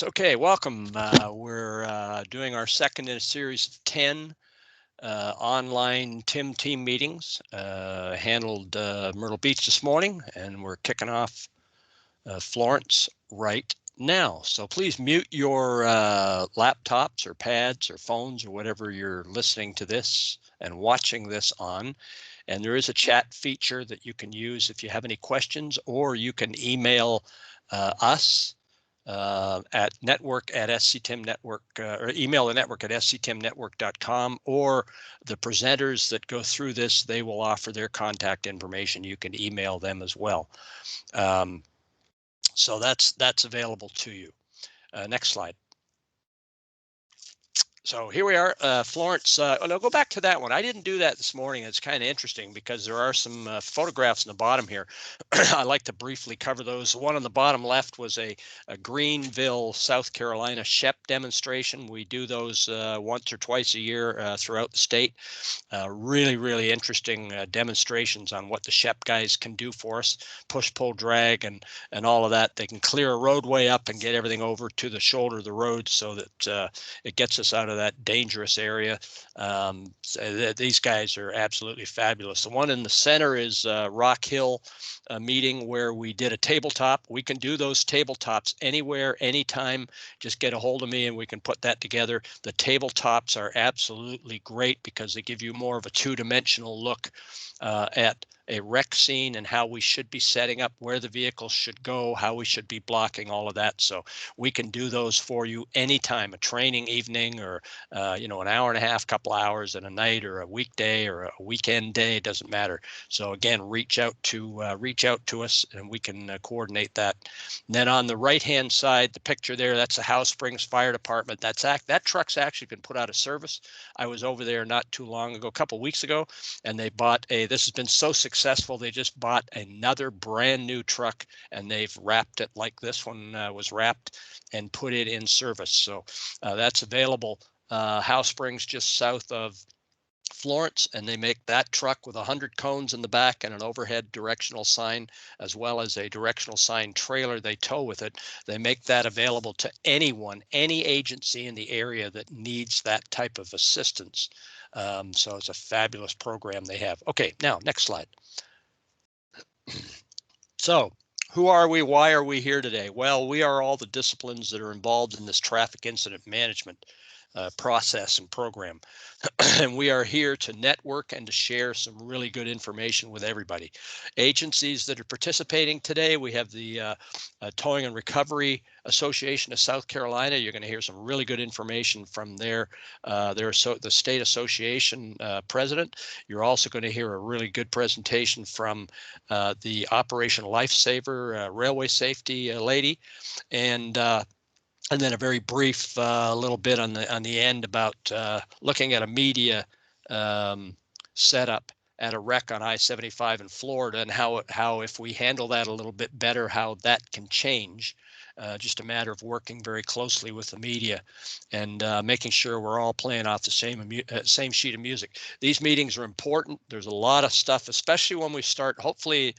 Okay, welcome. We're doing our second in a series of 10 online team meetings. Handled Myrtle Beach this morning, and we're kicking off Florence right now. So please mute your laptops or pads or phones or whatever you're listening to this and watching this on. And there is a chat feature that you can use if you have any questions, or you can email us at network@sctimnetwork or email the network at sctimnetwork.com, or the presenters that go through this, they will offer their contact information. You can email them as well. So that's available to you. Next slide. So here we are, Florence. No, go back to that one. I didn't do that this morning. It's kind of interesting because there are some photographs in the bottom here. I like to briefly cover those. The one on the bottom left was a Greenville, South Carolina SHEP demonstration. We do those once or twice a year throughout the state. Really interesting demonstrations on what the SHEP guys can do for us, push, pull, drag, and all of that. They can clear a roadway up and get everything over to the shoulder of the road so that it gets us out of that dangerous area. These guys are absolutely fabulous. The one in the center is Rock Hill meeting where we did a tabletop. We can do those tabletops anywhere, anytime. Just get a hold of me and we can put that together. The tabletops are absolutely great because they give you more of a two-dimensional look at a wreck scene and how we should be setting up, where the vehicles should go, how we should be blocking, all of that. So we can do those for you anytime, a training evening or an hour and a half, couple hours in a night, or a weekday or a weekend day, it doesn't matter. So again, reach out to us and we can coordinate that. And then on the right hand side, the picture there, that's the House Springs Fire Department. That truck's actually been put out of service. I was over there not too long ago, a couple of weeks ago, and they bought this has been so successful, they just bought another brand new truck and they've wrapped it like this one was wrapped and put it in service. So that's available. House Springs, just south of Florence, and they make that truck with 100 cones in the back and an overhead directional sign, as well as a directional sign trailer they tow with it. They make that available to anyone, any agency in the area that needs that type of assistance. So it's a fabulous program they have. Okay, now next slide. So who are we? Why are we here today? Well, we are all the disciplines that are involved in this traffic incident management process and program. And we are here to network and to share some really good information with everybody. Agencies that are participating today, we have the Towing and Recovery Association of South Carolina. You're going to hear some really good information from the state association president. You're also going to hear a really good presentation from the Operation Lifesaver railway safety lady, and then a very brief little bit on the end about looking at a media setup at a wreck on I-75 in Florida, and how if we handle that a little bit better, how that can change. Just a matter of working very closely with the media and making sure we're all playing off the same sheet of music. These meetings are important. There's a lot of stuff, especially when we start. Hopefully,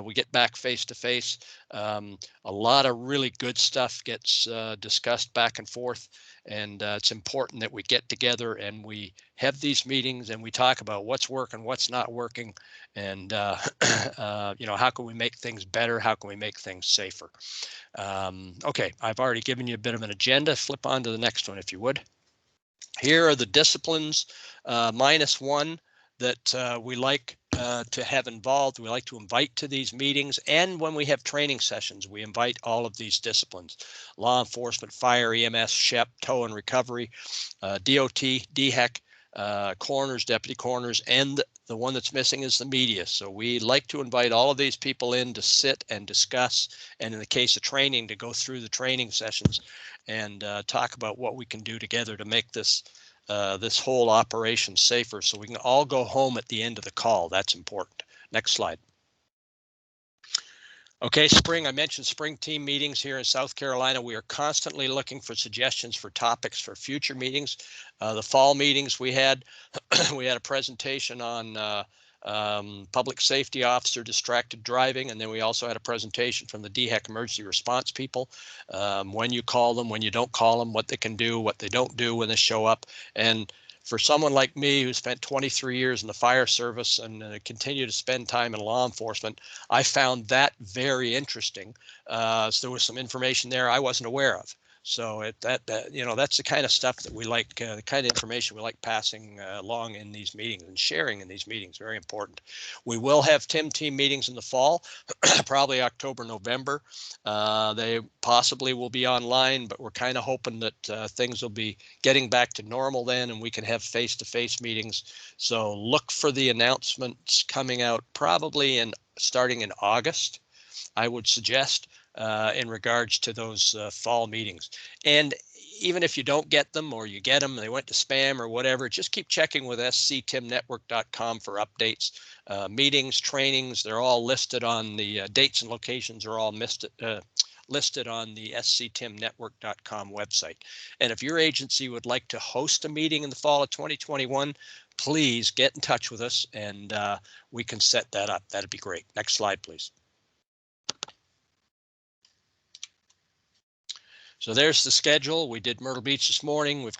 we get back face to face. A lot of really good stuff gets discussed back and forth, and it's important that we get together and we have these meetings and we talk about what's working, what's not working, and how can we make things better? How can we make things safer? Okay, I've already given you a bit of an agenda. Flip on to the next one, if you would. Here are the disciplines, minus one, that we like to have involved. We like to invite to these meetings, and when we have training sessions, we invite all of these disciplines: law enforcement, fire, EMS, SHEP, tow and recovery, DOT, DHEC, coroners, deputy coroners, and the one that's missing is the media. So we like to invite all of these people in to sit and discuss, and in the case of training, to go through the training sessions and talk about what we can do together to make this whole operation safer, so we can all go home at the end of the call. That's important. Next slide. Okay, I mentioned spring team meetings here in South Carolina. We are constantly looking for suggestions for topics for future meetings. The fall meetings we had a presentation on public safety officer, distracted driving, and then we also had a presentation from the DHEC emergency response people, when you call them, when you don't call them, what they can do, what they don't do when they show up. And for someone like me who spent 23 years in the fire service and continue to spend time in law enforcement, I found that very interesting. So there was some information there I wasn't aware of. So that's the kind of stuff that we like, the kind of information we like passing along in these meetings and sharing in these meetings. Very important. We will have team meetings in the fall, probably October, November. They possibly will be online, but we're kind of hoping that things will be getting back to normal then, and we can have face-to-face meetings. So look for the announcements coming out probably starting in August, I would suggest, in regards to those fall meetings. And even if you don't get them, or you get them, they went to spam or whatever, just keep checking with sctimnetwork.com for updates. Meetings, trainings, they're all listed on the dates and locations are all listed on the sctimnetwork.com website. And if your agency would like to host a meeting in the fall of 2021, please get in touch with us and we can set that up. That'd be great. Next slide, please. So there's the schedule. We did Myrtle Beach this morning. We're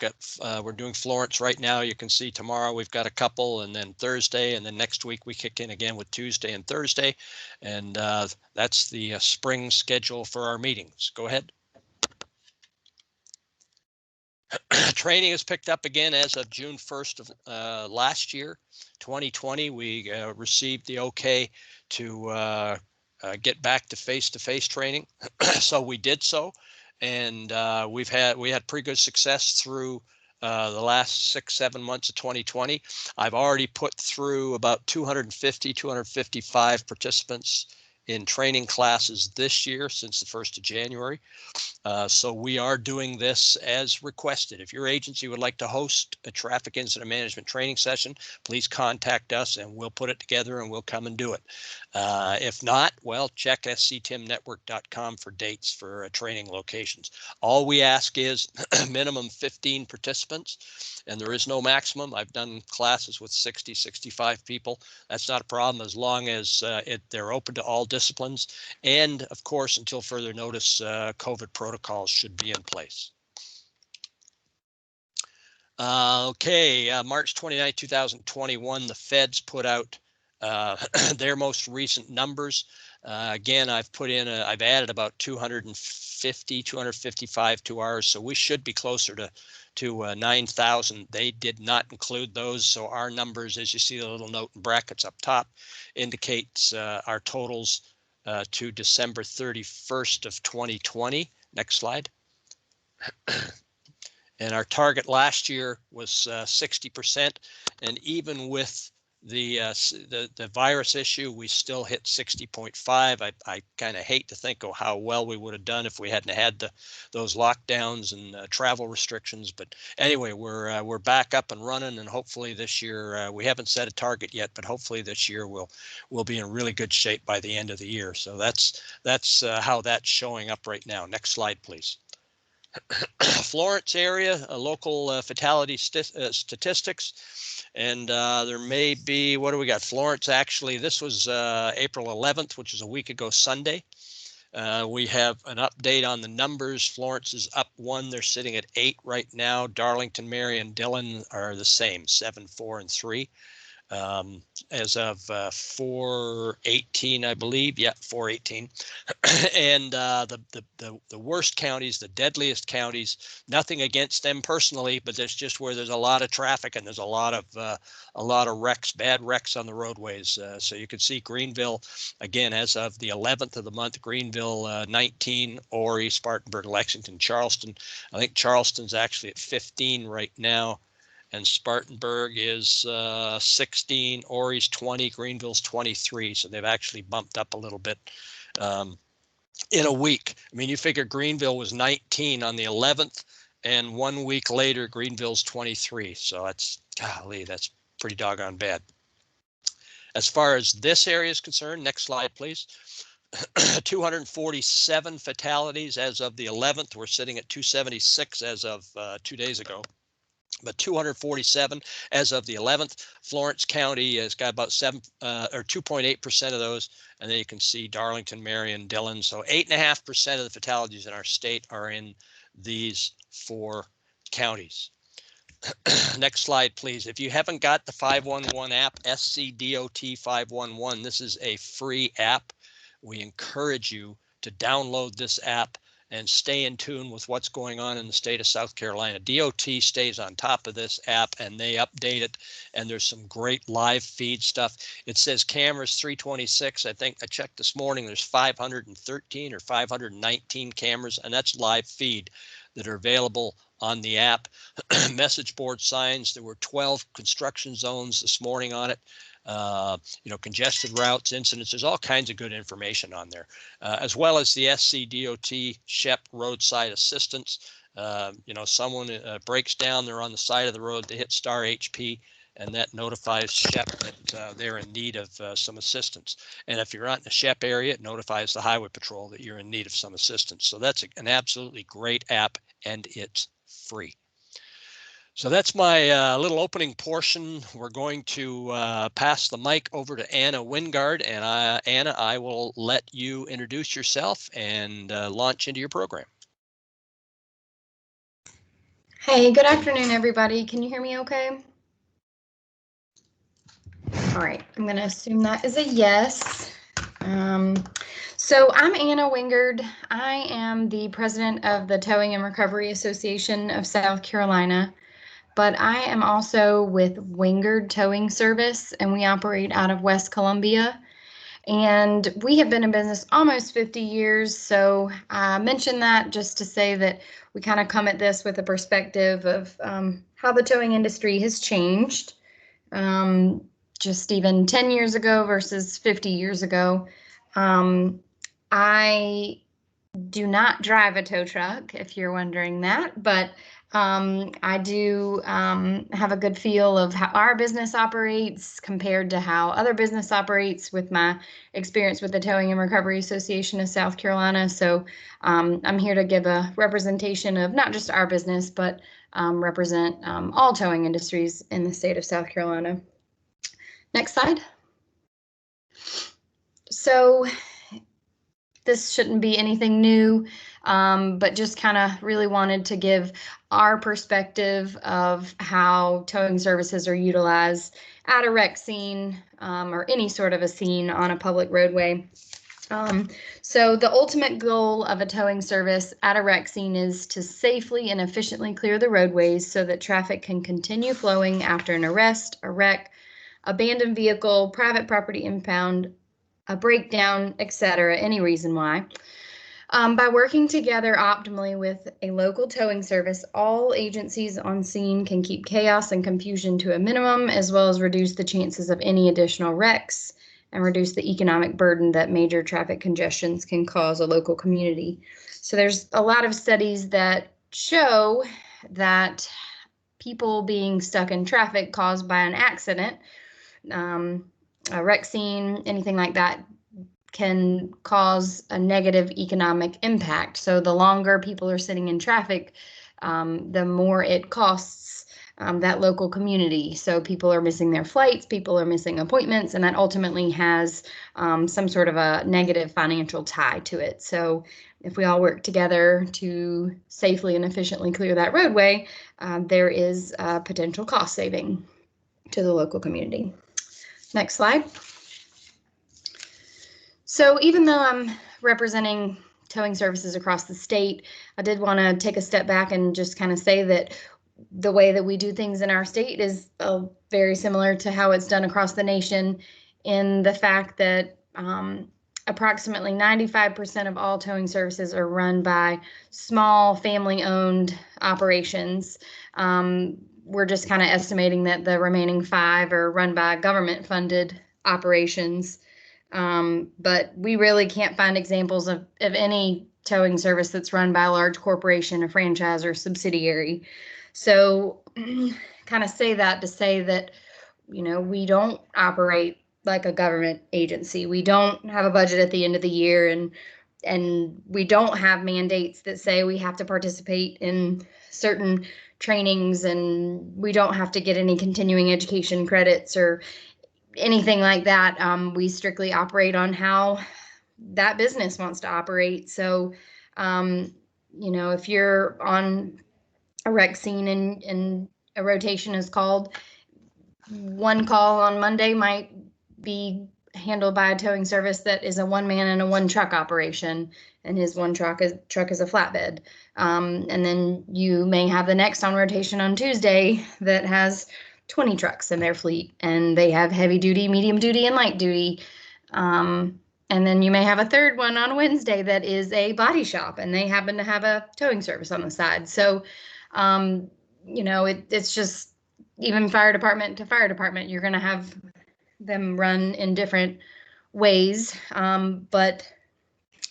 doing Florence right now. You can see tomorrow we've got a couple, and then Thursday, and then next week we kick in again with Tuesday and Thursday. And that's the spring schedule for our meetings. Go ahead. Training is picked up again as of June 1st of last year, 2020. We received the okay to get back to face-to-face training. So we did so. And we had pretty good success through the last 6-7 months of 2020. I've already put through about 255 participants in training classes this year since the 1st of January. So we are doing this as requested. If your agency would like to host a traffic incident management training session, please contact us and we'll put it together and we'll come and do it. If not, well, check sctimnetwork.com for dates for training locations. All we ask is minimum 15 participants, and there is no maximum. I've done classes with 60, 65 people. That's not a problem as long as they're open to all disciplines. And of course, until further notice, COVID protocols should be in place. March 29, 2021, the feds put out their most recent numbers. Again, I've added about 255 to ours, so we should be closer to 9,000. They did not include those, so our numbers, as you see the little note in brackets up top, indicates our totals to December 31st of 2020. Next slide. And our target last year was 60%, and even with the virus issue, we still hit 60.5. I kind of hate to think of how well we would have done if we hadn't had those lockdowns and travel restrictions. But anyway, we're back up and running, and hopefully this year we haven't set a target yet, but hopefully this year we'll be in really good shape by the end of the year. So that's how that's showing up right now. Next slide, please. Florence area, local fatality statistics, and there may be, what do we got? Florence, actually, this was April 11th, which is a week ago Sunday. We have an update on the numbers. Florence is up 1. They're sitting at 8 right now. Darlington, Marion, Dillon are the same, 7, 4, and 3. As of 4/18, I believe. Yeah, 4/18. And the worst counties, the deadliest counties, nothing against them personally, but there's just where there's a lot of traffic and there's a lot of wrecks, bad wrecks on the roadways. So you can see Greenville, again, as of the 11th of the month, Greenville 19, Horry, Spartanburg, Lexington, Charleston. I think Charleston's actually at 15 right now. And Spartanburg is 16, Horry's 20, Greenville's 23. So they've actually bumped up a little bit in a week. I mean, you figure Greenville was 19 on the 11th, and 1 week later, Greenville's 23. So that's pretty doggone bad. As far as this area is concerned, next slide, please. 247 fatalities as of the 11th. We're sitting at 276 as of 2 days ago. but 247 as of the 11th. Florence County has got about 2.8% of those. And then you can see Darlington, Marion, Dillon. So 8.5% of the fatalities in our state are in these 4 counties. Next slide, please. If you haven't got the 511 app, SCDOT 511, this is a free app. We encourage you to download this app and stay in tune with what's going on in the state of South Carolina. DOT stays on top of this app and they update it, and there's some great live feed stuff. It says cameras 326. I think I checked this morning, there's 513 or 519 cameras, and that's live feed that are available on the app. Message board signs, there were 12 construction zones this morning on it. Congested routes, incidents, there's all kinds of good information on there, as well as the SCDOT SHEP roadside assistance. Someone breaks down, they're on the side of the road, they hit star HP, and that notifies SHEP that they're in need of some assistance. And if you're not in the SHEP area, it notifies the Highway Patrol that you're in need of some assistance. So that's an absolutely great app, and it's free. So that's my little opening portion. We're going to pass the mic over to Anna Wingard. And Anna, I will let you introduce yourself and launch into your program. Hey, good afternoon, everybody. Can you hear me okay? All right, I'm going to assume that is a yes. So I'm Anna Wingard. I am the president of the Towing and Recovery Association of South Carolina. But I am also with Wingard Towing Service, and we operate out of West Columbia. And we have been in business almost 50 years. So I mentioned that just to say that we kind of come at this with a perspective of how the towing industry has changed just even 10 years ago versus 50 years ago. I do not drive a tow truck, if you're wondering that, but I do have a good feel of how our business operates compared to how other business operates with my experience with the Towing and Recovery Association of South Carolina. So I'm here to give a representation of not just our business, but represent all towing industries in the state of South Carolina. Next slide. So this shouldn't be anything new, but just kind of really wanted to give our perspective of how towing services are utilized at a wreck scene or any sort of a scene on a public roadway. So the ultimate goal of a towing service at a wreck scene is to safely and efficiently clear the roadways so that traffic can continue flowing after an arrest, a wreck, abandoned vehicle, private property impound, a breakdown, etc., any reason why. By working together optimally with a local towing service, all agencies on scene can keep chaos and confusion to a minimum, as well as reduce the chances of any additional wrecks and reduce the economic burden that major traffic congestions can cause a local community. So there's a lot of studies that show that people being stuck in traffic caused by an accident, a wreck scene, anything like that, can cause a negative economic impact. So the longer people are sitting in traffic, the more it costs that local community. So people are missing their flights, people are missing appointments, and that ultimately has some sort of a negative financial tie to it. So if we all work together to safely and efficiently clear that roadway, there is a potential cost saving to the local community. Next slide. So even though I'm representing towing services across the state, I did want to take a step back and just kind of say that the way that we do things in our state is very similar to how it's done across the nation, in the fact that approximately 95% of all towing services are run by small family-owned operations. We're just kind of estimating that the remaining 5 are run by government-funded operations. But we really can't find examples of any towing service that's run by a large corporation, a franchise, or subsidiary. So kind of say that to say that, we don't operate like a government agency. We don't have a budget at the end of the year, and we don't have mandates that say we have to participate in certain trainings, and we don't have to get any continuing education credits or anything like that. We strictly operate on how that business wants to operate. So, if you're on a rec scene and a rotation is called, one call on Monday might be handled by a towing service that is a one-man and a one-truck operation, and his one truck is a flatbed. And then you may have the next on rotation on Tuesday that has 20 trucks in their fleet, and they have heavy duty, medium duty, and light duty. And then you may have a third one on Wednesday that is a body shop, and they happen to have a towing service on the side. So, it's just, even fire department to fire department, you're going to have them run in different ways. But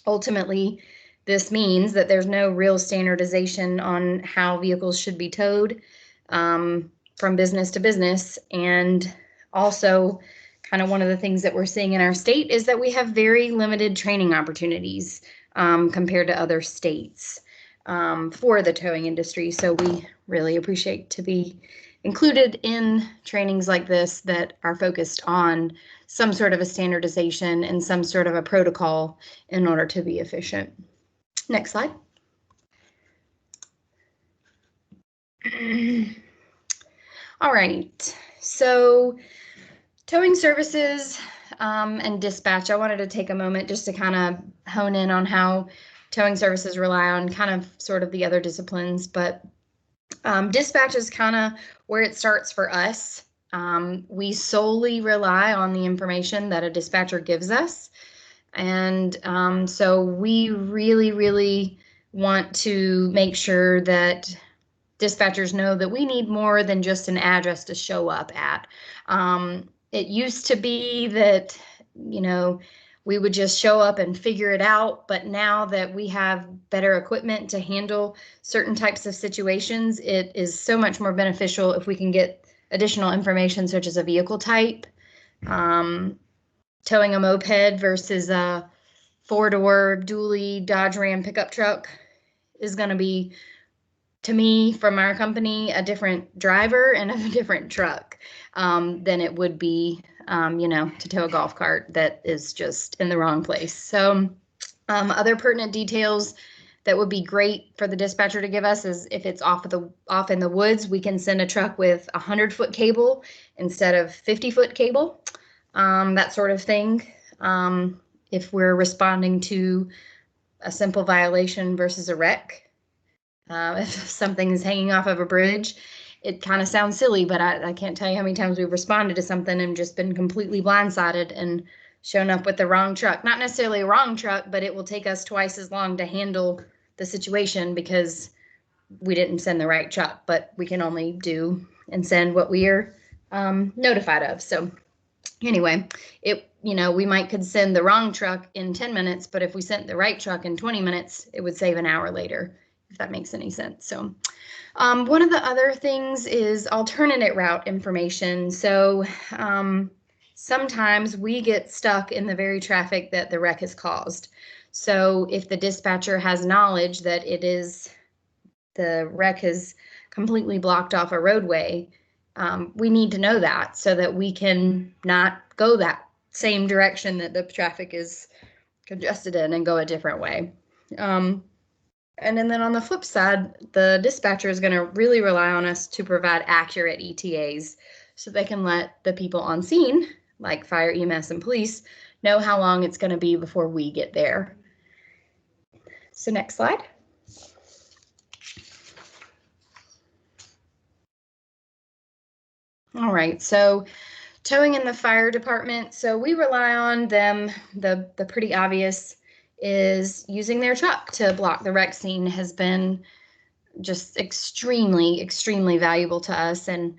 ultimately, this means that there's no real standardization on how vehicles should be towed from business to business. And also, kind of one of the things that we're seeing in our state is that we have very limited training opportunities compared to other states for the towing industry. So we really appreciate to be included in trainings like this that are focused on some sort of a standardization and some sort of a protocol in order to be efficient. Next slide. All right, so towing services and dispatch, I wanted to take a moment just to kind of hone in on how towing services rely on kind of sort of the other disciplines, but dispatch is kind of where it starts for us. We solely rely on the information that a dispatcher gives us. And so we really, really want to make sure that dispatchers know that we need more than just an address to show up at. It used to be that, we would just show up and figure it out. But now that we have better equipment to handle certain types of situations, it is so much more beneficial if we can get additional information, such as a vehicle type. Towing a moped versus a four-door dually Dodge Ram pickup truck is going to be, to me, from our company, a different driver and a different truck than it would be, to tow a golf cart that is just in the wrong place. So other pertinent details that would be great for the dispatcher to give us is if it's off in the woods, we can send a truck with 100-foot cable instead of 50-foot cable, that sort of thing. If we're responding to a simple violation versus a wreck, if something is hanging off of a bridge, it kind of sounds silly, but I can't tell you how many times we've responded to something and just been completely blindsided and shown up with the wrong truck. Not necessarily a wrong truck, but it will take us twice as long to handle the situation because we didn't send the right truck, but we can only do and send what we are notified of. So anyway, we could send the wrong truck in 10 minutes, but if we sent the right truck in 20 minutes, it would save an hour later, if that makes any sense. So one of the other things is alternate route information. So sometimes we get stuck in the very traffic that the wreck has caused. So if the dispatcher has knowledge that the wreck has completely blocked off a roadway, we need to know that so that we can not go that same direction that the traffic is congested in and go a different way. And then on the flip side, the dispatcher is going to really rely on us to provide accurate ETAs so they can let the people on scene, like fire, EMS, and police, know how long it's going to be before we get there. So next slide. All right, so towing in the fire department. So we rely on them. The pretty obvious is using their truck to block the wreck scene has been just extremely, extremely valuable to us. And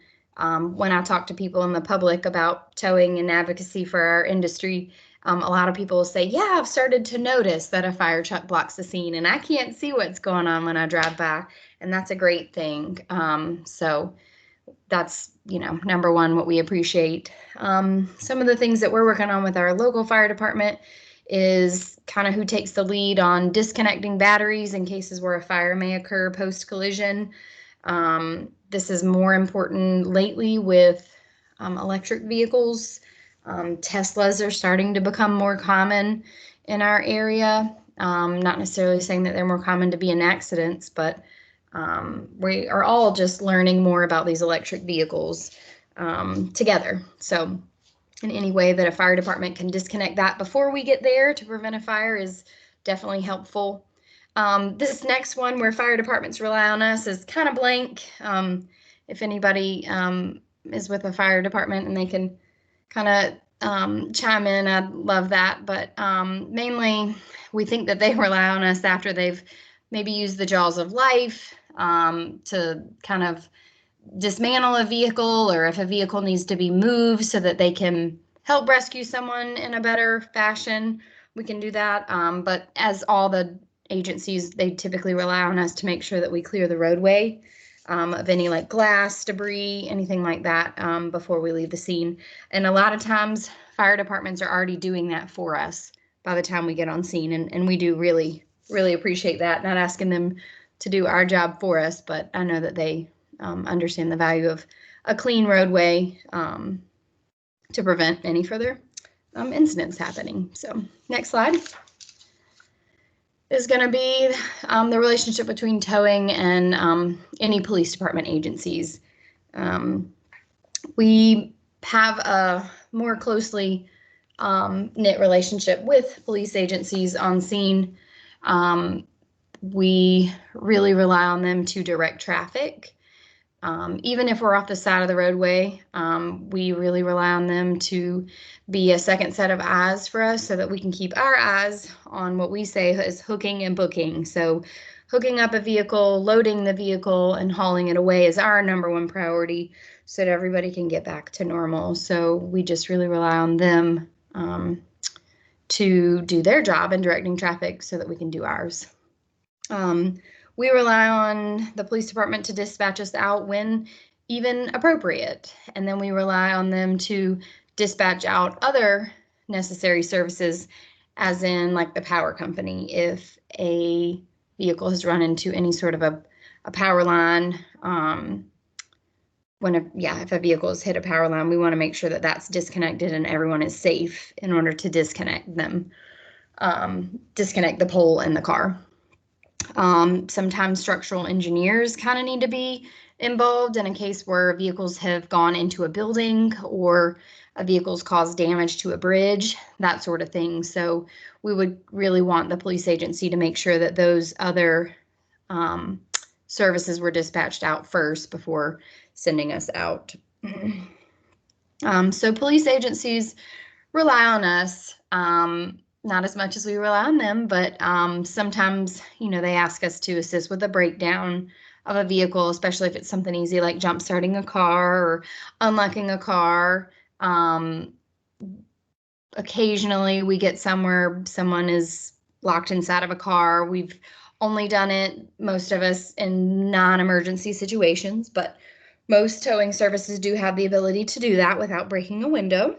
when I talk to people in the public about towing and advocacy for our industry, a lot of people say, yeah, I've started to notice that a fire truck blocks the scene and I can't see what's going on when I drive by. And that's a great thing. So that's, number one, what we appreciate. Some of the things that we're working on with our local fire department is kind of who takes the lead on disconnecting batteries in cases where a fire may occur post-collision. This is more important lately with electric vehicles. Teslas are starting to become more common in our area. Not necessarily saying that they're more common to be in accidents, but we are all just learning more about these electric vehicles together. So in any way that a fire department can disconnect that before we get there to prevent a fire is definitely helpful. This next one where fire departments rely on us is kind of blank. If anybody is with a fire department and they can kind of chime in, I'd love that. But mainly, we think that they rely on us after they've maybe used the jaws of life to kind of dismantle a vehicle, or if a vehicle needs to be moved so that they can help rescue someone in a better fashion, we can do that. But as all the agencies, they typically rely on us to make sure that we clear the roadway of any like glass, debris, anything like that before we leave the scene. And a lot of times fire departments are already doing that for us by the time we get on scene. And we do really, really appreciate that. Not asking them to do our job for us, but I know that they understand the value of a clean roadway to prevent any further incidents happening. So next slide is going to be the relationship between towing and any police department agencies. We have a more closely knit relationship with police agencies on scene. We really rely on them to direct traffic. Even if we're off the side of the roadway, we really rely on them to be a second set of eyes for us so that we can keep our eyes on what we say is hooking and booking. So hooking up a vehicle, loading the vehicle, and hauling it away is our number one priority so that everybody can get back to normal. So we just really rely on them to do their job in directing traffic so that we can do ours. We rely on the police department to dispatch us out when even appropriate. And then we rely on them to dispatch out other necessary services, as in like the power company. If a vehicle has run into any sort of a power line, if a vehicle has hit a power line, we want to make sure that that's disconnected and everyone is safe in order to disconnect them, disconnect the pole in the car. Sometimes structural engineers kind of need to be involved in a case where vehicles have gone into a building or a vehicle's caused damage to a bridge, that sort of thing. So we would really want the police agency to make sure that those other services were dispatched out first before sending us out. So police agencies rely on us. Not as much as we rely on them, but sometimes, they ask us to assist with a breakdown of a vehicle, especially if it's something easy like jump starting a car or unlocking a car. Occasionally we get somewhere someone is locked inside of a car. We've only done it, most of us, in non-emergency situations, but most towing services do have the ability to do that without breaking a window.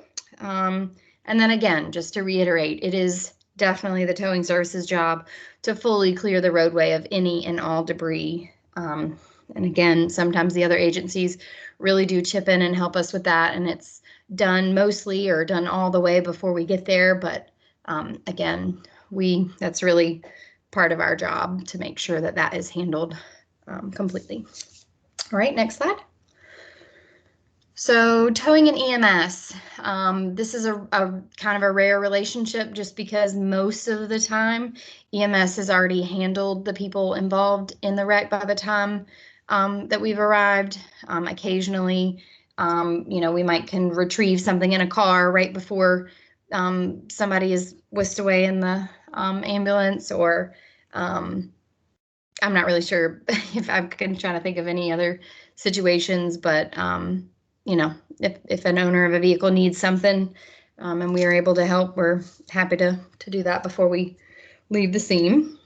And then again, just to reiterate, it is definitely the towing services job to fully clear the roadway of any and all debris. And again, sometimes the other agencies really do chip in and help us with that, and it's done mostly or done all the way before we get there. But again, that's really part of our job to make sure that that is handled completely. All right, next slide. So towing and EMS, this is a kind of a rare relationship just because most of the time EMS has already handled the people involved in the wreck by the time that we've arrived. Occasionally, we can retrieve something in a car right before somebody is whisked away in the ambulance, or I'm not really sure if I'm trying to think of any other situations, but if an owner of a vehicle needs something and we are able to help, we're happy to do that before we leave the scene.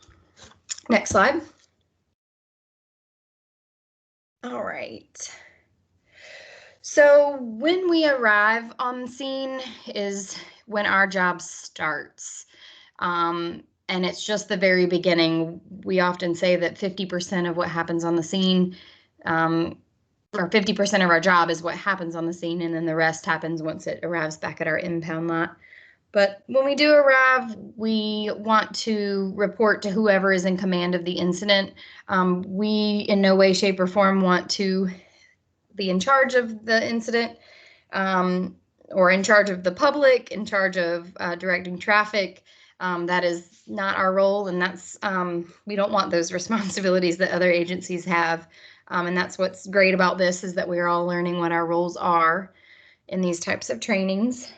Next slide. All right. So when we arrive on the scene is when our job starts. And it's just the very beginning. We often say that 50% of what happens on the scene or 50% of our job is what happens on the scene, and then the rest happens once it arrives back at our impound lot. But when we do arrive, we want to report to whoever is in command of the incident. We, in no way, shape, or form, want to be in charge of the incident, or in charge of the public, in charge of directing traffic. That is not our role, and that's we don't want those responsibilities that other agencies have. And that's what's great about this, is that we're all learning what our roles are in these types of trainings.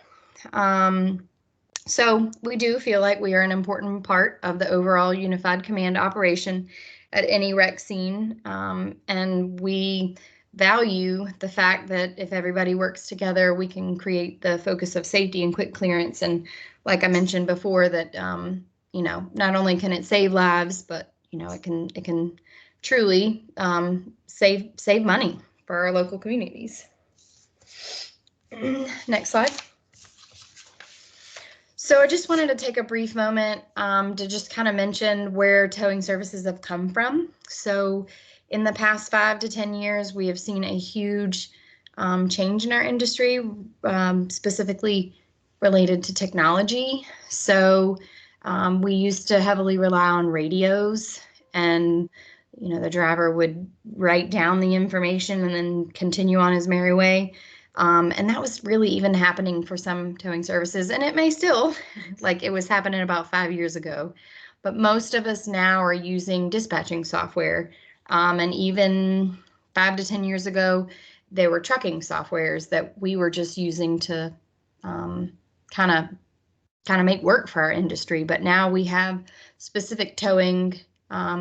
So we do feel like we are an important part of the overall unified command operation at any rec scene, and we value the fact that if everybody works together, we can create the focus of safety and quick clearance. And like I mentioned before, that not only can it save lives, but it can truly save money for our local communities. Next slide. So I just wanted to take a brief moment to just kind of mention where towing services have come from. So in the past 5 to 10 years, we have seen a huge change in our industry, specifically related to technology. So we used to heavily rely on radios, and the driver would write down the information and then continue on his merry way. And that was really even happening for some towing services, and it may still, like it was happening about 5 years ago. But most of us now are using dispatching software. And even 5 to 10 years ago, there were trucking softwares that we were just using to kind of make work for our industry. But now we have specific towing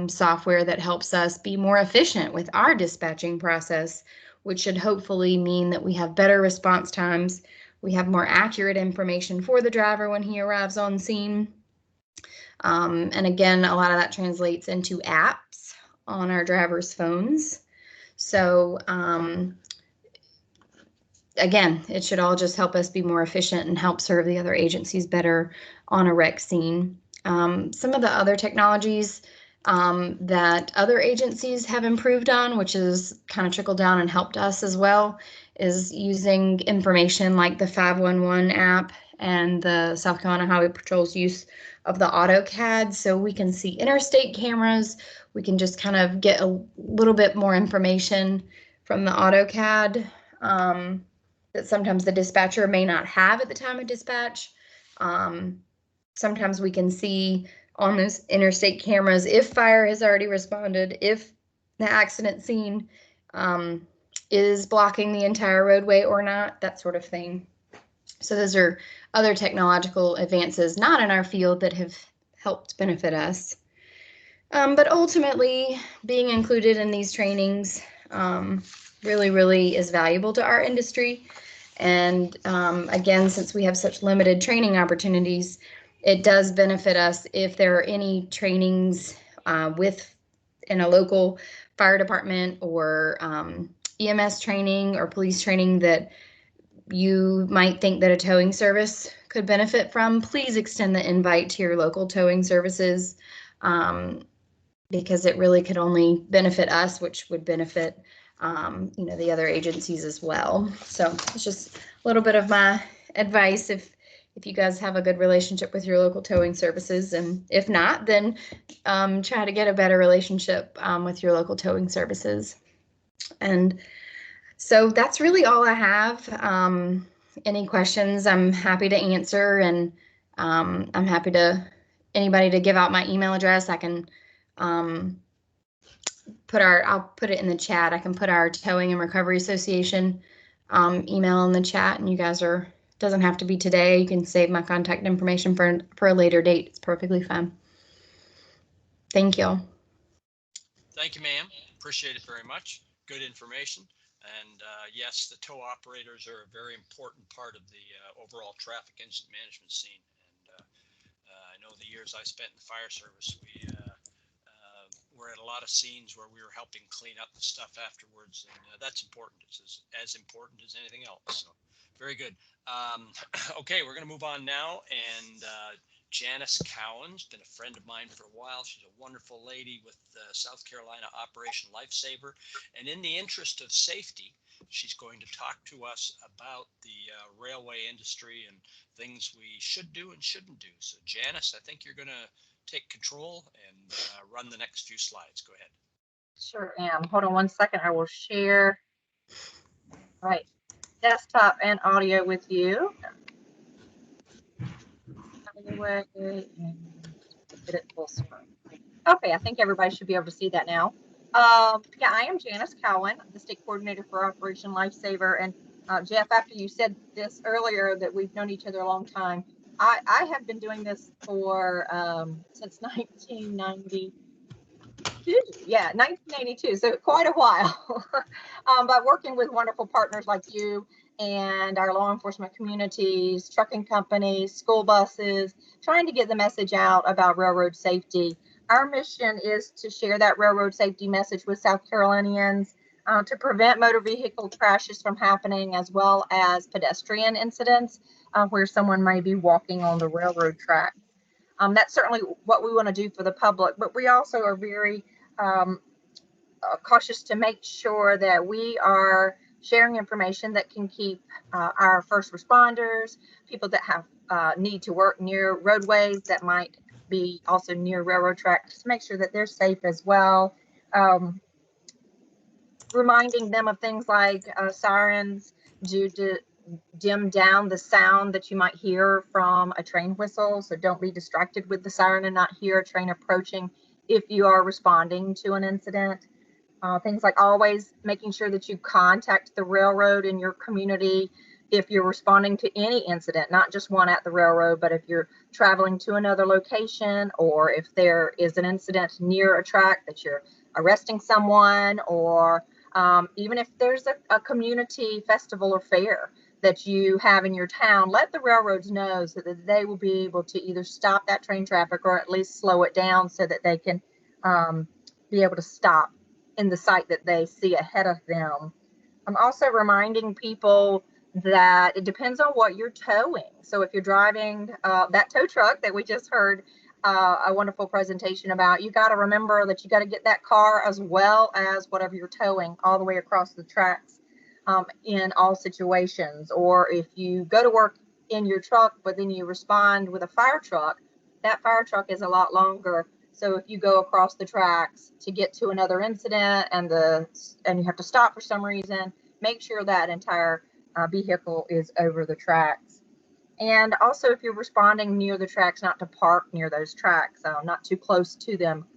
software that helps us be more efficient with our dispatching process, which should hopefully mean that we have better response times. We have more accurate information for the driver when he arrives on scene. And again, a lot of that translates into apps on our drivers' phones. So again, it should all just help us be more efficient and help serve the other agencies better on a rec scene. Some of the other technologies that other agencies have improved on, which has kind of trickled down and helped us as well, is using information like the 511 app and the South Carolina Highway Patrol's use of the AutoCAD, so we can see interstate cameras. We can just kind of get a little bit more information from the AutoCAD that sometimes the dispatcher may not have at the time of dispatch. Sometimes we can see on those interstate cameras if fire has already responded, if the accident scene is blocking the entire roadway or not, that sort of thing. So those are other technological advances not in our field that have helped benefit us. But ultimately, being included in these trainings really is valuable to our industry. And again, since we have such limited training opportunities, it does benefit us if there are any trainings in a local fire department or EMS training or police training that you might think that a towing service could benefit from. Please extend the invite to your local towing services, because it really could only benefit us, which would benefit the other agencies as well. So it's just a little bit of my advice if you guys have a good relationship with your local towing services, and if not, then try to get a better relationship with your local towing services. And so that's really all I have. Any questions, I'm happy to answer, and I'm happy to anybody to give out my email address. I can I'll put it in the chat. I can put our Towing and Recovery Association email in the chat, and you guys doesn't have to be today. You can save my contact information for a later date. It's perfectly fine. Thank you. Thank you, ma'am. Appreciate it very much. Good information. And yes, the tow operators are a very important part of the overall traffic incident management scene. And I know the years I spent in the fire service, we were at a lot of scenes where we were helping clean up the stuff afterwards, and that's important. It's as important as anything else. So very good. Okay, we're going to move on now, and Janice Cowan's been a friend of mine for a while. She's a wonderful lady with South Carolina Operation Lifesaver. And in the interest of safety, she's going to talk to us about the railway industry and things we should do and shouldn't do. So, Janice, I think you're going to take control and run the next few slides. Go ahead. Sure am. Hold on one second. I will share right desktop and audio with you. Anyway, get it full screen. Okay, I think everybody should be able to see that now. Yeah, I am Janice Cowan, the state coordinator for Operation Lifesaver. And Jeff, after you said this earlier that we've known each other a long time, I have been doing this for since 1990. Yeah, 1982, so quite a while. But working with wonderful partners like you and our law enforcement communities, trucking companies, school buses, trying to get the message out about railroad safety. Our mission is to share that railroad safety message with South Carolinians, to prevent motor vehicle crashes from happening, as well as pedestrian incidents where someone may be walking on the railroad track. That's certainly what we want to do for the public, but we also are very um, cautious to make sure that we are sharing information that can keep our first responders, people that have need to work near roadways that might be also near railroad tracks, to make sure that they're safe as well. Reminding them of things like sirens to dim down the sound that you might hear from a train whistle. So don't be distracted with the siren and not hear a train approaching if you are responding to an incident. Things like always making sure that you contact the railroad in your community if you're responding to any incident, not just one at the railroad, but if you're traveling to another location, or if there is an incident near a track that you're arresting someone, or even if there's a community festival or fair that you have in your town, let the railroads know so that they will be able to either stop that train traffic or at least slow it down so that they can be able to stop in the sight that they see ahead of them. I'm also reminding people that it depends on what you're towing. So if you're driving that tow truck that we just heard a wonderful presentation about, you got to remember that you got to get that car as well as whatever you're towing all the way across the tracks in all situations. Or if you go to work in your truck, but then you respond with a fire truck, that fire truck is a lot longer. So if you go across the tracks to get to another incident and you have to stop for some reason, make sure that entire vehicle is over the tracks. And also, if you're responding near the tracks, not to park near those tracks, not too close to them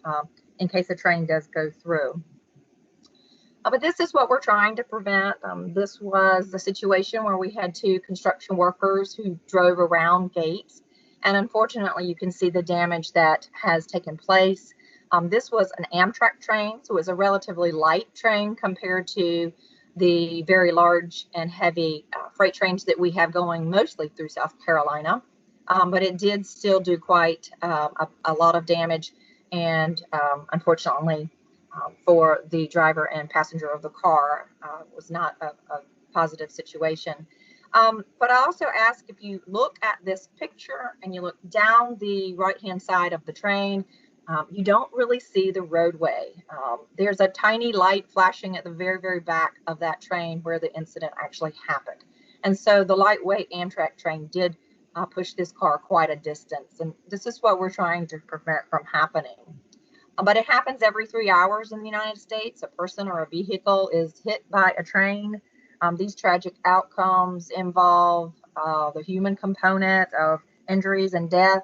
in case a train does go through. But this is what we're trying to prevent. This was the situation where we had two construction workers who drove around gates. And unfortunately, you can see the damage that has taken place. This was an Amtrak train, so it was a relatively light train compared to the very large and heavy freight trains that we have going mostly through South Carolina. But it did still do quite a lot of damage. And unfortunately, for the driver and passenger of the car was not a positive situation. But I also ask, if you look at this picture and you look down the right-hand side of the train, you don't really see the roadway. There's a tiny light flashing at the very, very back of that train where the incident actually happened. And so the lightweight Amtrak train did push this car quite a distance. And this is what we're trying to prevent from happening. But it happens every 3 hours in the United States. A person or a vehicle is hit by a train. These tragic outcomes involve the human component of injuries and death.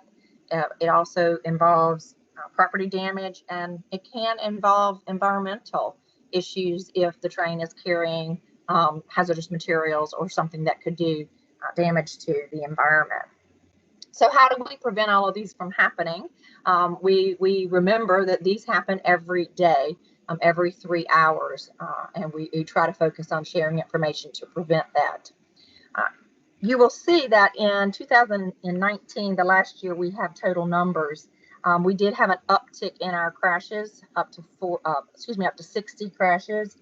It also involves property damage, and it can involve environmental issues if the train is carrying hazardous materials or something that could do damage to the environment. So how do we prevent all of these from happening? We remember that these happen every day, every 3 hours, and we try to focus on sharing information to prevent that. You will see that in 2019, the last year, we have total numbers. We did have an uptick in our crashes, up to 60 crashes,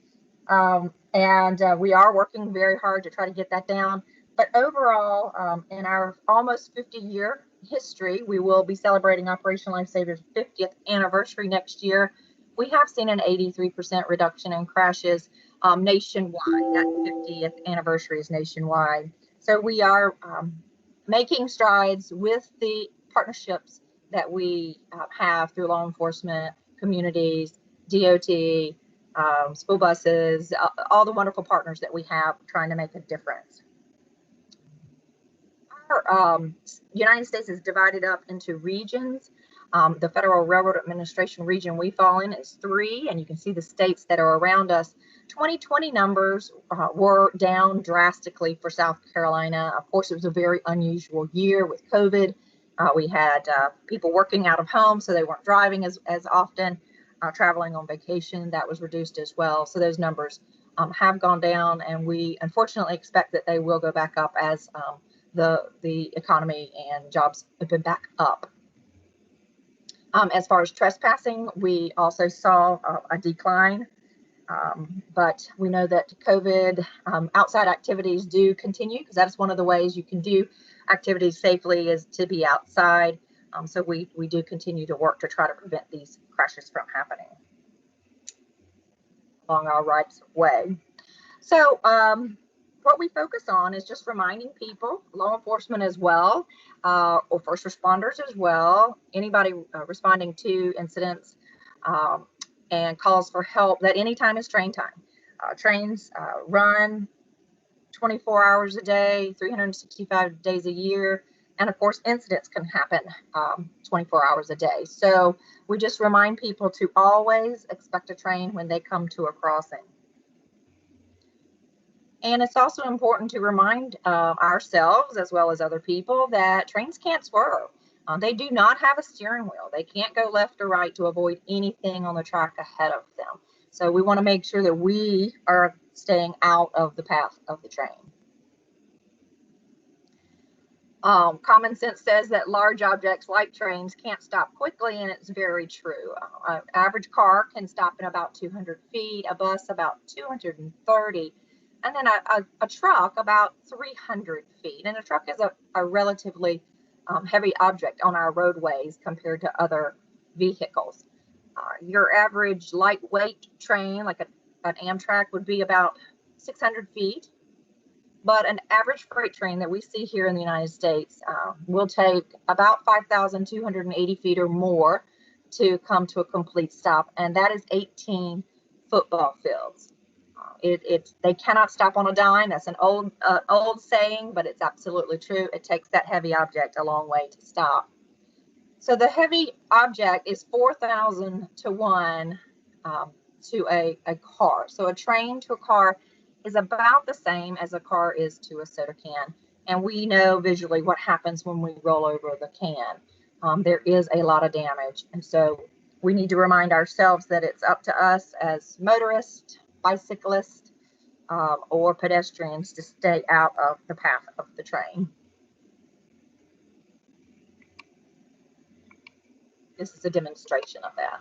and we are working very hard to try to get that down. But overall, in our almost 50-year history, we will be celebrating Operation Lifesaver's 50th anniversary next year. We have seen an 83% reduction in crashes nationwide. That 50th anniversary is nationwide. So we are making strides with the partnerships that we have through law enforcement, communities, DOT, school buses, all the wonderful partners that we have trying to make a difference. Our United States is divided up into regions. The Federal Railroad Administration region we fall in is 3, and you can see the states that are around us. 2020 numbers were down drastically for South Carolina. Of course, it was a very unusual year with COVID. We had people working out of home, so they weren't driving as often, traveling on vacation. That was reduced as well. So those numbers have gone down, and we unfortunately expect that they will go back up as the economy and jobs have been back up. As far as trespassing, we also saw a decline, but we know that COVID outside activities do continue, because that's one of the ways you can do activities safely is to be outside. So we do continue to work to try to prevent these crashes from happening along our rights of way. So what we focus on is just reminding people, law enforcement as well, or first responders as well, anybody responding to incidents and calls for help, that any time is train time. Trains run 24 hours a day, 365 days a year. And of course, incidents can happen 24 hours a day. So we just remind people to always expect a train when they come to a crossing. And it's also important to remind ourselves, as well as other people, that trains can't swerve. They do not have a steering wheel. They can't go left or right to avoid anything on the track ahead of them. So we want to make sure that we are staying out of the path of the train. Common sense says that large objects like trains can't stop quickly, and it's very true. An average car can stop in about 200 feet, a bus about 230, and then a truck about 300 feet. And a truck is a relatively heavy object on our roadways compared to other vehicles. Your average lightweight train, like an Amtrak, would be about 600 feet. But an average freight train that we see here in the United States will take about 5,280 feet or more to come to a complete stop, and that is 18 football fields. They cannot stop on a dime. That's an old saying, but it's absolutely true. It takes that heavy object a long way to stop. So the heavy object is 4,000 to 1 to a car. So a train to a car is about the same as a car is to a soda can. And we know visually what happens when we roll over the can. There is a lot of damage. And so we need to remind ourselves that it's up to us as motorists, bicyclists, or pedestrians to stay out of the path of the train. This is a demonstration of that.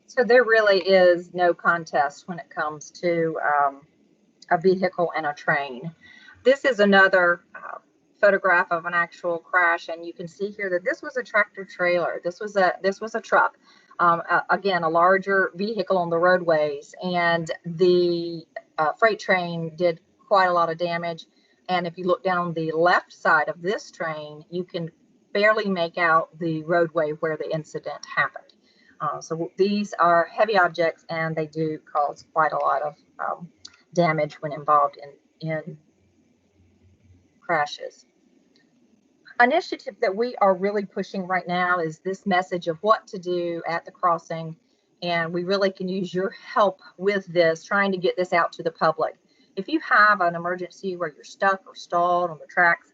So there really is no contest when it comes to a vehicle and a train. This is another photograph of an actual crash, and you can see here that this was a tractor trailer. This was a truck. Again, a larger vehicle on the roadways, and the freight train did quite a lot of damage. And if you look down the left side of this train, you can barely make out the roadway where the incident happened. So these are heavy objects, and they do cause quite a lot of damage when involved in crashes. Initiative that we are really pushing right now is this message of what to do at the crossing, and we really can use your help with this, trying to get this out to the public. If you have an emergency where you're stuck or stalled on the tracks,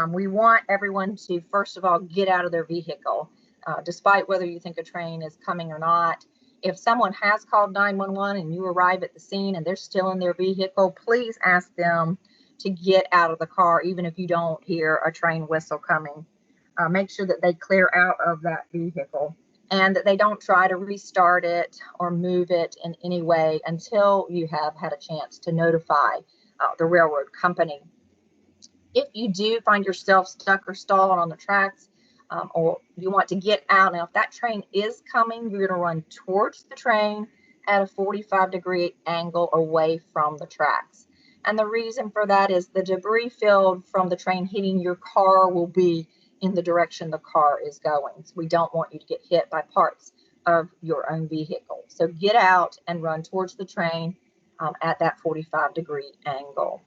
We want everyone to, first of all, get out of their vehicle, despite whether you think a train is coming or not. If someone has called 911 and you arrive at the scene and they're still in their vehicle, please ask them to get out of the car, even if you don't hear a train whistle coming. Make sure that they clear out of that vehicle and that they don't try to restart it or move it in any way until you have had a chance to notify the railroad company. If you do find yourself stuck or stalled on the tracks, or you want to get out, now if that train is coming, you're going to run towards the train at a 45-degree angle away from the tracks. And the reason for that is the debris field from the train hitting your car will be in the direction the car is going. So we don't want you to get hit by parts of your own vehicle. So get out and run towards the train at that 45-degree angle.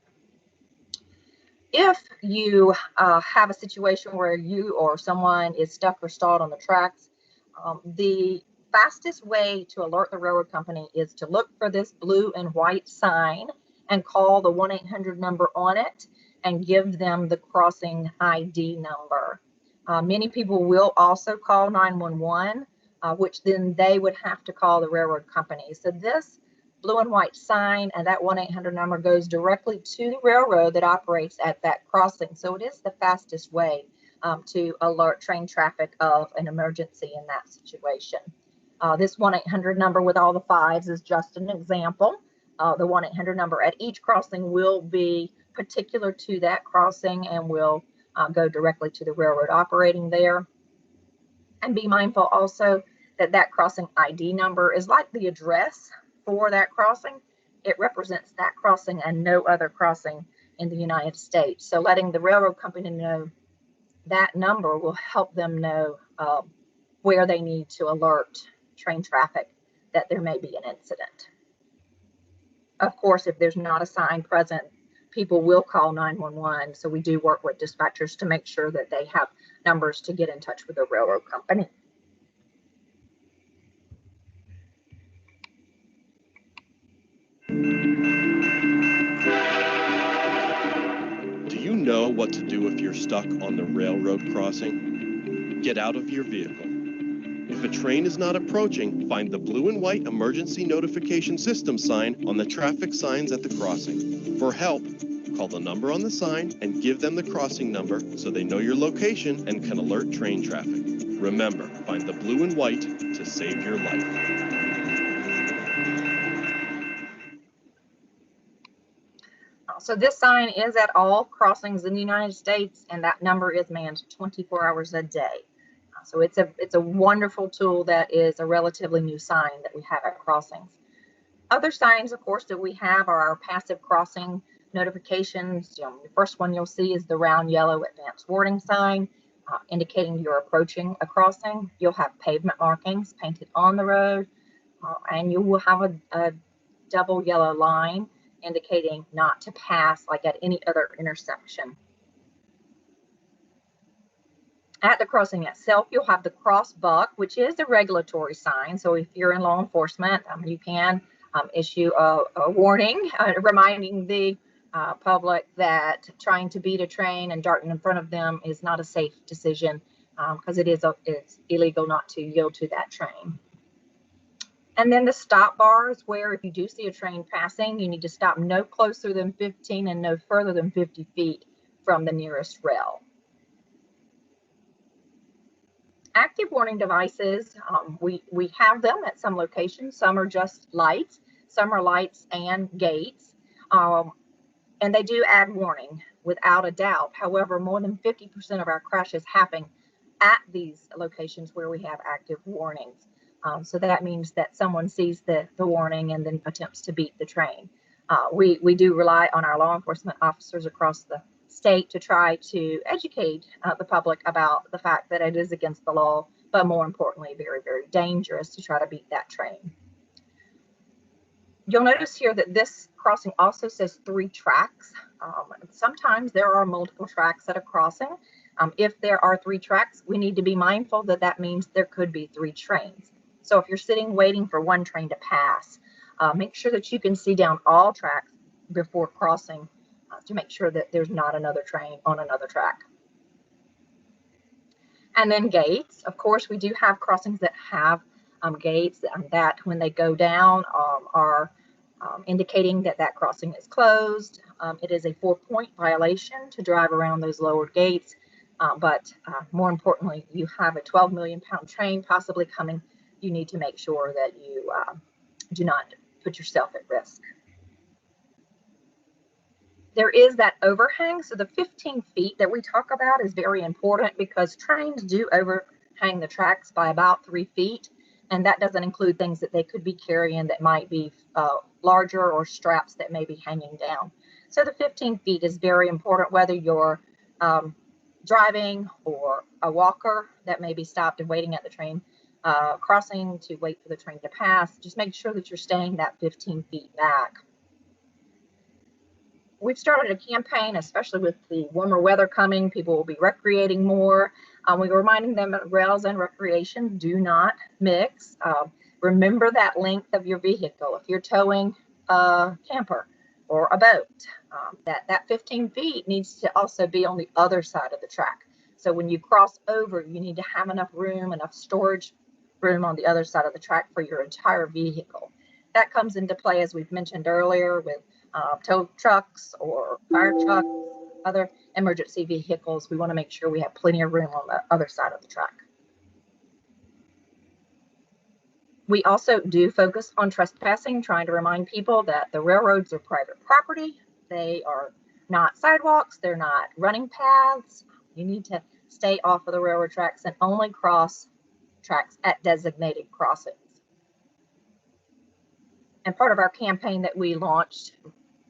If you have a situation where you or someone is stuck or stalled on the tracks, the fastest way to alert the railroad company is to look for this blue and white sign and call the 1-800 number on it and give them the crossing ID number. Many people will also call 911, which then they would have to call the railroad company. So this blue and white sign and that 1-800 number goes directly to the railroad that operates at that crossing. So it is the fastest way to alert train traffic of an emergency in that situation. This 1-800 number with all the fives is just an example. The 1-800 number at each crossing will be particular to that crossing and will go directly to the railroad operating there. And be mindful also that that crossing ID number is like the address for that crossing. It represents that crossing and no other crossing in the United States. So letting the railroad company know that number will help them know where they need to alert train traffic that there may be an incident. Of course, if there's not a sign present, people will call 911. So we do work with dispatchers to make sure that they have numbers to get in touch with the railroad company. Do you know what to do if you're stuck on the railroad crossing? Get out of your vehicle. If a train is not approaching, find the blue and white emergency notification system sign on the traffic signs at the crossing. For help, call the number on the sign and give them the crossing number so they know your location and can alert train traffic. Remember, find the blue and white to save your life. So this sign is at all crossings in the United States, and that number is manned 24 hours a day. So it's a wonderful tool that is a relatively new sign that we have at crossings. Other signs, of course, that we have are our passive crossing notifications. The first one you'll see is the round yellow advance warning sign, indicating you're approaching a crossing. You'll have pavement markings painted on the road, and you will have a double yellow line indicating not to pass, like at any other intersection. At the crossing itself, you'll have the cross buck, which is a regulatory sign. So if you're in law enforcement, you can issue a warning reminding the public that trying to beat a train and darting in front of them is not a safe decision, because it's illegal not to yield to that train. And then the stop bar is where if you do see a train passing, you need to stop no closer than 15 and no further than 50 feet from the nearest rail. Active warning devices, we have them at some locations. Some are just lights, some are lights and gates, and they do add warning without a doubt. However, more than 50% of our crashes happen at these locations where we have active warnings. So that means that someone sees the warning and then attempts to beat the train. We do rely on our law enforcement officers across the state to try to educate the public about the fact that it is against the law, but more importantly, very, very dangerous to try to beat that train. You'll notice here that this crossing also says 3 tracks. Sometimes there are multiple tracks at a crossing. If there are 3 tracks, we need to be mindful that that means there could be 3 trains. So if you're sitting waiting for one train to pass, make sure that you can see down all tracks before crossing to make sure that there's not another train on another track. And then gates. Of course, we do have crossings that have gates that when they go down are indicating that that crossing is closed. It is a 4-point violation to drive around those lowered gates. But more importantly, you have a 12 million pound train possibly coming. You need to make sure that you do not put yourself at risk. There is that overhang. So the 15 feet that we talk about is very important because trains do overhang the tracks by about 3 feet. And that doesn't include things that they could be carrying that might be larger or straps that may be hanging down. So the 15 feet is very important, whether you're driving or a walker that may be stopped and waiting at the train crossing to wait for the train to pass. Just make sure that you're staying that 15 feet back. We've started a campaign, especially with the warmer weather coming. People will be recreating more. We're reminding them that rails and recreation do not mix. Remember that length of your vehicle. If you're towing a camper or a boat, that 15 feet needs to also be on the other side of the track. So when you cross over, you need to have enough room, enough storage room on the other side of the track for your entire vehicle. That comes into play, as we've mentioned earlier, with tow trucks or fire trucks, other emergency vehicles. We want to make sure we have plenty of room on the other side of the track. We also do focus on trespassing, trying to remind people that the railroads are private property. They are not sidewalks. They're not running paths. You need to stay off of the railroad tracks and only cross tracks at designated crossings. And part of our campaign that we launched,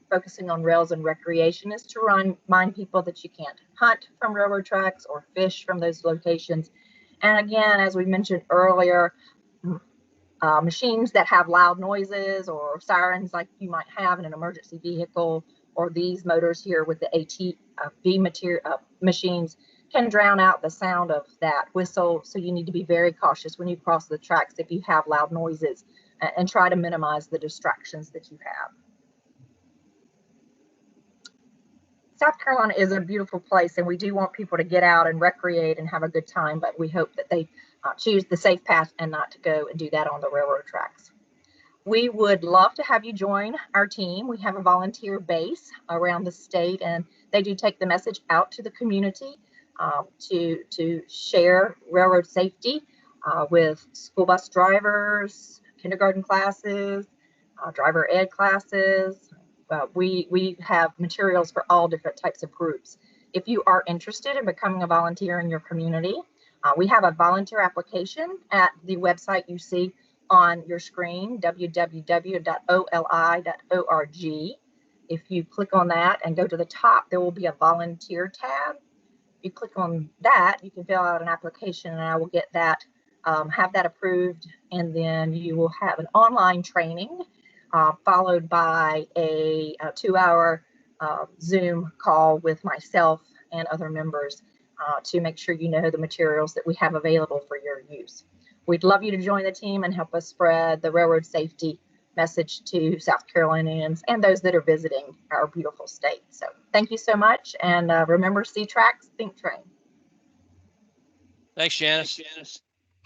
focusing on rails and recreation, is to remind people that you can't hunt from railroad tracks or fish from those locations. And again, as we mentioned earlier, machines that have loud noises or sirens like you might have in an emergency vehicle, or these motors here with the ATV machines can drown out the sound of that whistle. So you need to be very cautious when you cross the tracks if you have loud noises, and try to minimize the distractions that you have. South Carolina is a beautiful place, and we do want people to get out and recreate and have a good time, but we hope that they choose the safe path and not to go and do that on the railroad tracks. We would love to have you join our team. We have a volunteer base around the state, and they do take the message out to the community to share railroad safety with school bus drivers, kindergarten classes, driver ed classes. We have materials for all different types of groups. If you are interested in becoming a volunteer in your community, we have a volunteer application at the website you see on your screen, www.oli.org. If you click on that and go to the top, there will be a volunteer tab. You click on that, you can fill out an application, and I will get that, have that approved, and then you will have an online training followed by a 2-hour Zoom call with myself and other members to make sure you know the materials that we have available for your use. We'd love you to join the team and help us spread the railroad safety message to South Carolinians and those that are visiting our beautiful state. So thank you so much, and remember, see tracks, think train. Thanks, Janice.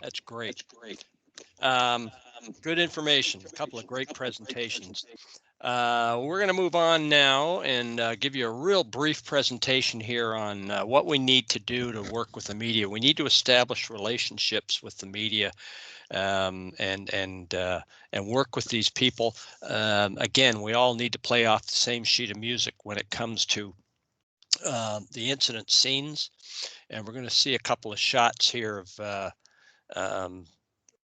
That's great. Good information. A couple of great presentations. We're going to move on now and give you a real brief presentation here on what we need to do to work with the media. We need to establish relationships with the media and work with these people. Again, we all need to play off the same sheet of music when it comes to the incident scenes. And we're going to see a couple of shots here of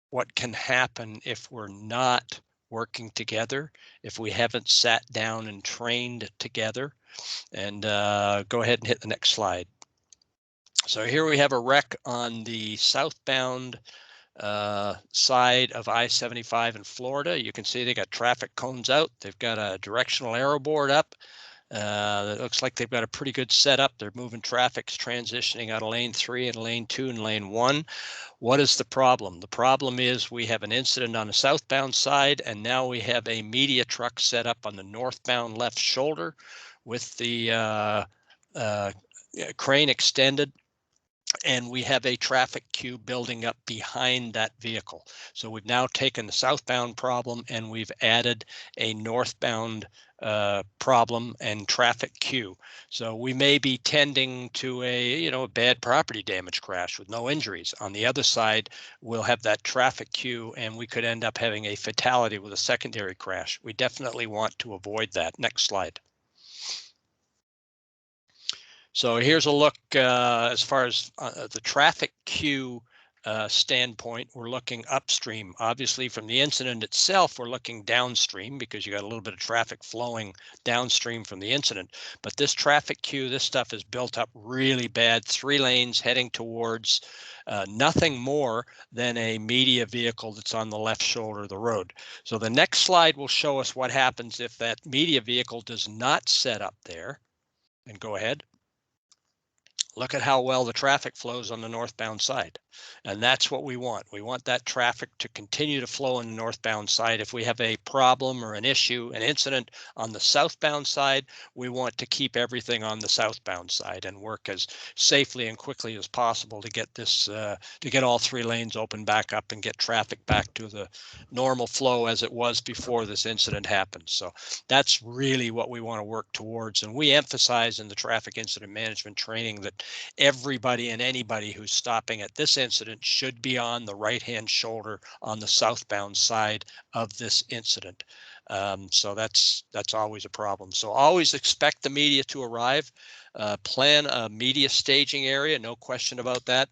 what can happen if we're not working together, if we haven't sat down and trained together. And go ahead and hit the next slide. So here we have a wreck on the southbound side of I-75 in Florida. You can see they got traffic cones out. They've got a directional arrow board up. It looks like they've got a pretty good setup. They're moving traffic's transitioning out of lane 3 and lane 2 and lane 1. What is the problem? The problem is we have an incident on the southbound side, and now we have a media truck set up on the northbound left shoulder with the crane extended and we have a traffic queue building up behind that vehicle. So we've now taken the southbound problem and we've added a northbound problem and traffic queue. So we may be tending to a bad property damage crash with no injuries. On the other side, we'll have that traffic queue and we could end up having a fatality with a secondary crash. We definitely want to avoid that. Next slide. So here's a look as far as the traffic queue standpoint. We're looking upstream. Obviously, from the incident itself, we're looking downstream because you got a little bit of traffic flowing downstream from the incident. But this traffic queue, this stuff is built up really bad. 3 lanes heading towards nothing more than a media vehicle that's on the left shoulder of the road. So the next slide will show us what happens if that media vehicle does not set up there. And go ahead. Look at how well the traffic flows on the northbound side. And that's what we want. We want that traffic to continue to flow on the northbound side. If we have a problem or an issue, an incident on the southbound side, we want to keep everything on the southbound side and work as safely and quickly as possible to get this, to get all 3 lanes open back up and get traffic back to the normal flow as it was before this incident happened. So that's really what we want to work towards. And we emphasize in the traffic incident management training that everybody and anybody who's stopping at this incident should be on the right-hand shoulder on the southbound side of this incident. So that's always a problem. So always expect the media to arrive. Plan a media staging area, no question about that.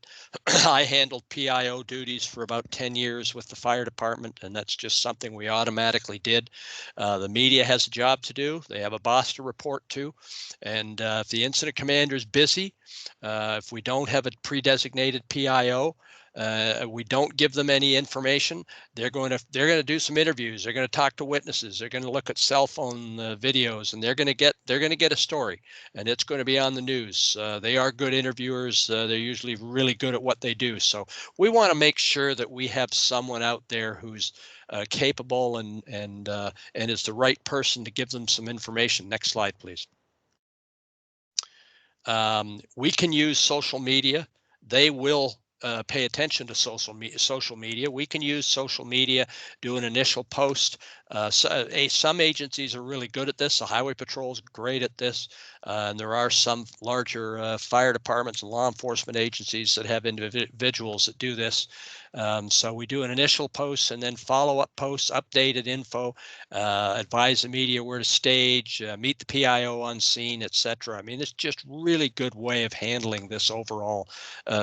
I handled PIO duties for about 10 years with the fire department, and that's just something we automatically did. The media has a job to do. They have a boss to report to. And if the incident commander is busy, if we don't have a pre-designated PIO, we don't give them any information, they're going to do some interviews. They're going to talk to witnesses. They're going to look at cell phone videos, and they're going to get a story, and it's going to be on the news. They are good interviewers. They're usually really good at what they do. So we want to make sure that we have someone out there who's capable and is the right person to give them some information. Next slide, please. We can use social media. They will pay attention to social media. We can use social media, do an initial post. Some agencies are really good at this. The Highway Patrol is great at this. And there are some larger fire departments and law enforcement agencies that have individuals that do this. So we do an initial post and then follow-up posts, updated info, advise the media where to stage, meet the PIO on scene, etc. I mean, it's just really good way of handling this overall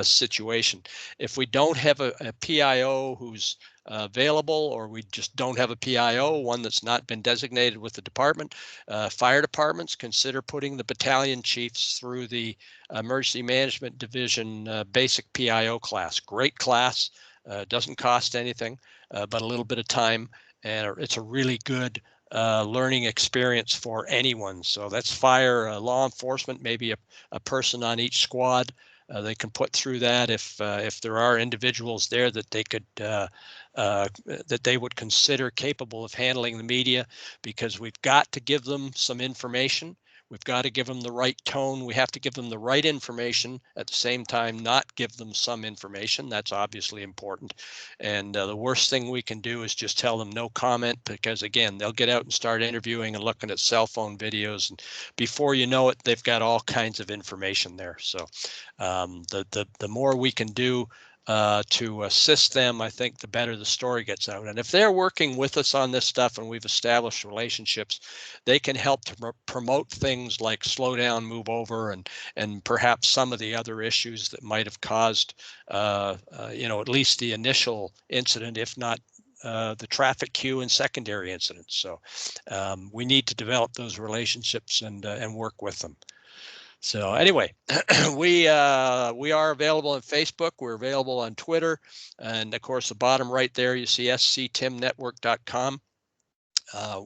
situation. If we don't have a PIO who's available, or we just don't have a PIO, one that's not been designated with the department, fire departments consider putting the battalion chiefs through the Emergency Management Division basic PIO class. Great class. Doesn't cost anything, but a little bit of time, and it's a really good learning experience for anyone. So that's fire, law enforcement, maybe a person on each squad. They can put through that if there are individuals there that they could that they would consider capable of handling the media, because we've got to give them some information. We've got to give them the right tone. We have to give them the right information at the same time, not give them some information. That's obviously important. And the worst thing we can do is just tell them no comment, because again, they'll get out and start interviewing and looking at cell phone videos. And before you know it, they've got all kinds of information there. So the more we can do to assist them, I think the better the story gets out. And if they're working with us on this stuff and we've established relationships, they can help to promote things like slow down, move over, and perhaps some of the other issues that might have caused, at least the initial incident, if not the traffic queue and secondary incidents. So we need to develop those relationships and work with them. So anyway, we are available on Facebook. We're available on Twitter. And of course, the bottom right there, you see sctimnetwork.com.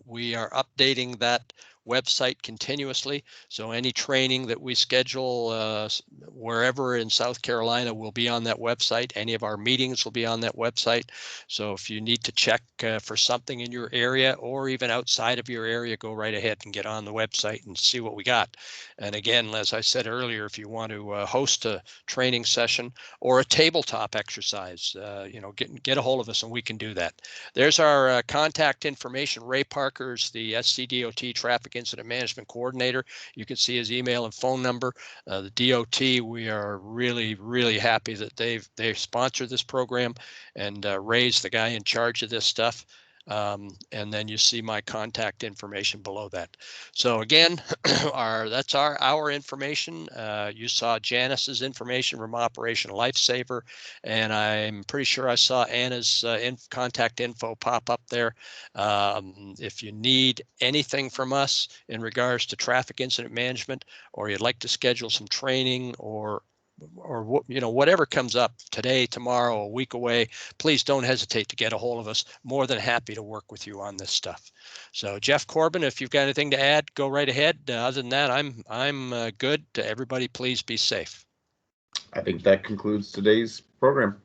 We are updating that website continuously. So any training that we schedule wherever in South Carolina will be on that website. Any of our meetings will be on that website. So if you need to check for something in your area or even outside of your area, go right ahead and get on the website and see what we got. And again, as I said earlier, if you want to host a training session or a tabletop exercise, get a hold of us and we can do that. There's our contact information. Ray Parker's the SCDOT Traffic Incident Management Coordinator. You can see his email and phone number. The DOT, we are really, really happy that they sponsor this program, and Ray's the guy in charge of this stuff. And then you see my contact information below that. So again, that's our information. You saw Janice's information from Operation Lifesaver, and I'm pretty sure I saw Anna's contact info pop up there. If you need anything from us in regards to traffic incident management, or you'd like to schedule some training, or whatever comes up today, tomorrow, a week away, please don't hesitate to get a hold of us. More than happy to work with you on this stuff. So Jeff Corbin, if you've got anything to add, go right ahead. Other than that, I'm good. Everybody, please be safe. I think that concludes today's program.